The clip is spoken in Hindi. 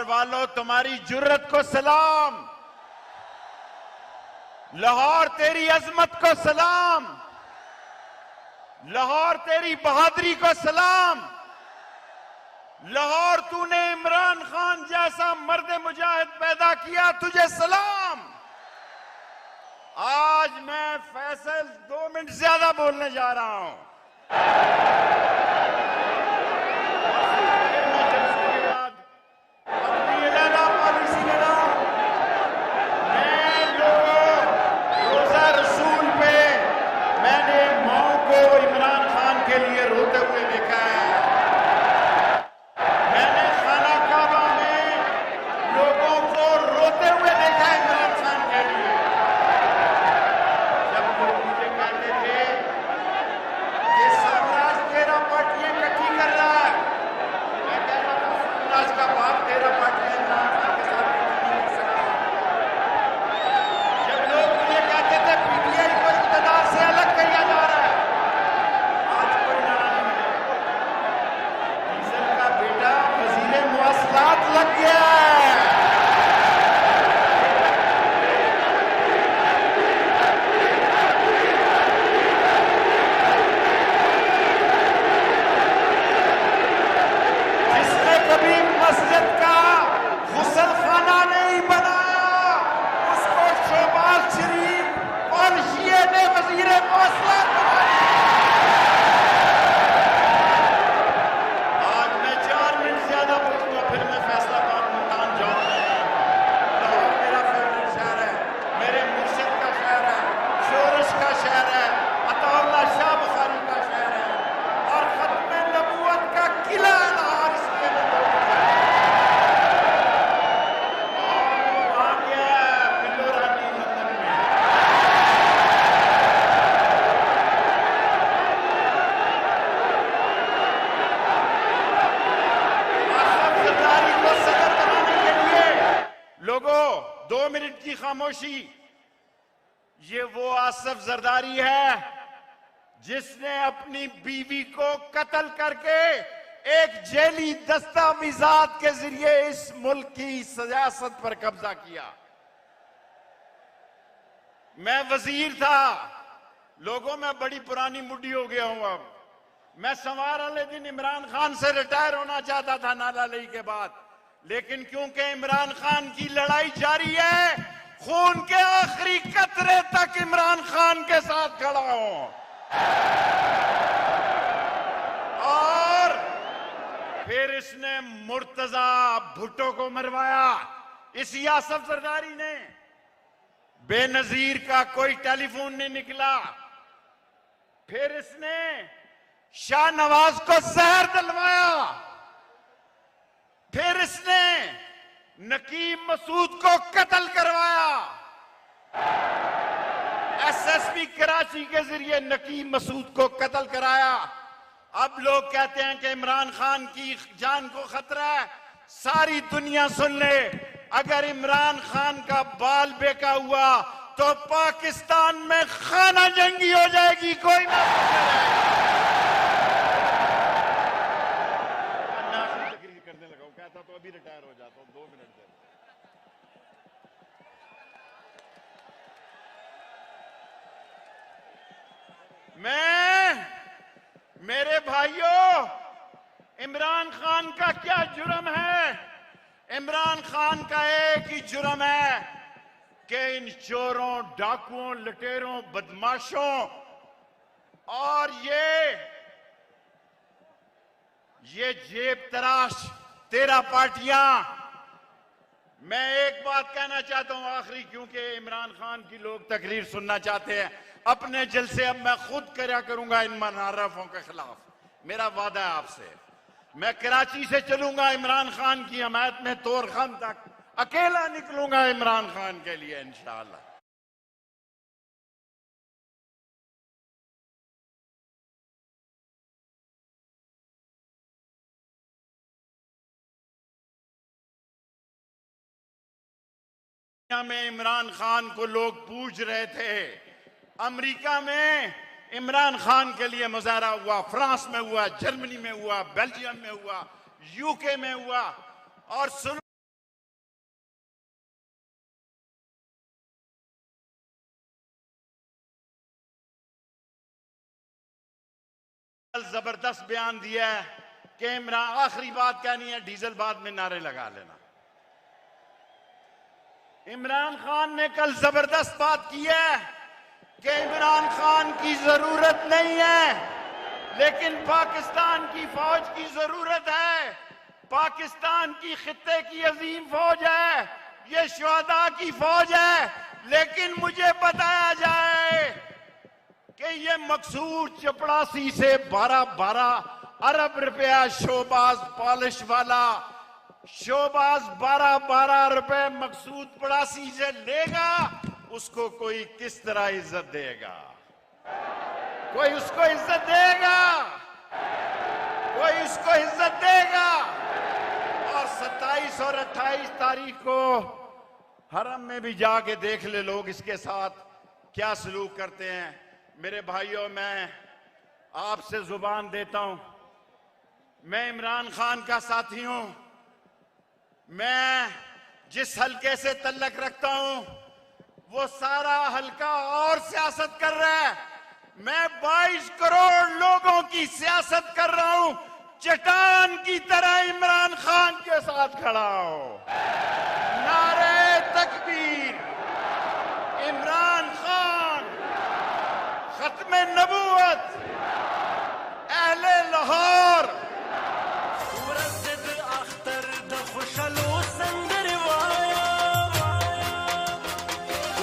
वालों, तुम्हारी जुर्रत को सलाम। लाहौर तेरी अजमत को सलाम। लाहौर तेरी बहादुरी को सलाम। लाहौर तूने इमरान खान जैसा मर्द मुजाहिद पैदा किया, तुझे सलाम। आज मैं फैसल 2 मिनट ज्यादा बोलने जा रहा हूं। लोगों, 2 मिनट की खामोशी। ये वो आसिफ जरदारी है जिसने अपनी बीवी को कत्ल करके एक जेली दस्तावेजात के जरिए इस मुल्क की सियासत पर कब्जा किया। मैं वजीर था। लोगों, मैं बड़ी पुरानी मुड्डी हो गया हूं। अब मैं संवार वाले दिन इमरान खान से रिटायर होना चाहता था नाला लई के बाद, लेकिन क्योंकि इमरान खान की लड़ाई जारी है, खून के आखिरी कतरे तक इमरान खान के साथ खड़ा हूं। और फिर इसने मुर्तजा भुट्टो को मरवाया। इस आसिफ जरदारी ने बेनजीर का कोई टेलीफोन नहीं निकला। फिर इसने शाहनवाज को जहर दिलवाया। फिर इसने नकीम मसूद को कत्ल करवाया। एसएसपी कराची के जरिए नकीम मसूद को कत्ल कराया। अब लोग कहते हैं कि इमरान खान की जान को खतरा है। सारी दुनिया सुन ले, अगर इमरान खान का बाल बेका हुआ तो पाकिस्तान में खाना जंगी हो जाएगी। कोई ना करने लगा, कहता तो अभी रिटायर हो जाता हूं। 2 मिनट दे। मेरे भाइयों, इमरान खान का क्या जुर्म है? इमरान खान का एक ही जुर्म है कि इन चोरों, डाकुओं, लुटेरों, बदमाशों और ये जेब तराश 13 पार्टियां। मैं एक बात कहना चाहता हूं आखिरी, क्योंकि इमरान खान की लोग तकरीर सुनना चाहते हैं। अपने जलसे अब मैं खुद करा करूंगा इन मुनारफों के खिलाफ। मेरा वादा है आपसे, मैं कराची से चलूंगा इमरान खान की हमायत में तोरखम तक, अकेला निकलूंगा इमरान खान के लिए इंशाअल्लाह। में इमरान खान को लोग पूछ रहे थे। अमेरिका में इमरान खान के लिए मुजाहरा हुआ, फ्रांस में हुआ, जर्मनी में हुआ, बेल्जियम में हुआ, यूके में हुआ और जबरदस्त बयान दिया है कि इमरान, आखिरी बात कहनी है, डीजल बाद में नारे लगा लेना। इमरान खान ने कल जबरदस्त बात की है कि इमरान खान की जरूरत नहीं है, लेकिन पाकिस्तान की फौज की जरूरत है। पाकिस्तान की खित्ते की अजीम फौज है, ये शुहदा की फौज है, लेकिन मुझे बताया जाए कि ये मकसूद चपड़ासी से 12 अरब रुपया शोबाज पॉलिश वाला शोबाज 12 रुपए मकसूद पड़ासी से लेगा, उसको कोई किस तरह इज्जत देगा? कोई उसको इज्जत देगा? कोई उसको इज्जत देगा? और 27 और 28 तारीख को हरम में भी जाके देख ले लोग इसके साथ क्या सलूक करते हैं। मेरे भाइयों, मैं आपसे जुबान देता हूं, मैं इमरान खान का साथी हूं। मैं जिस हलके से तल्लक रखता हूं वो सारा हलका और सियासत कर रहा है। मैं 22 करोड़ लोगों की सियासत कर रहा हूं, चट्टान की तरह इमरान खान के साथ खड़ा हूं। नारे तकबीर, इमरान खान, खत्मे नबूवत, अहले लाहौर।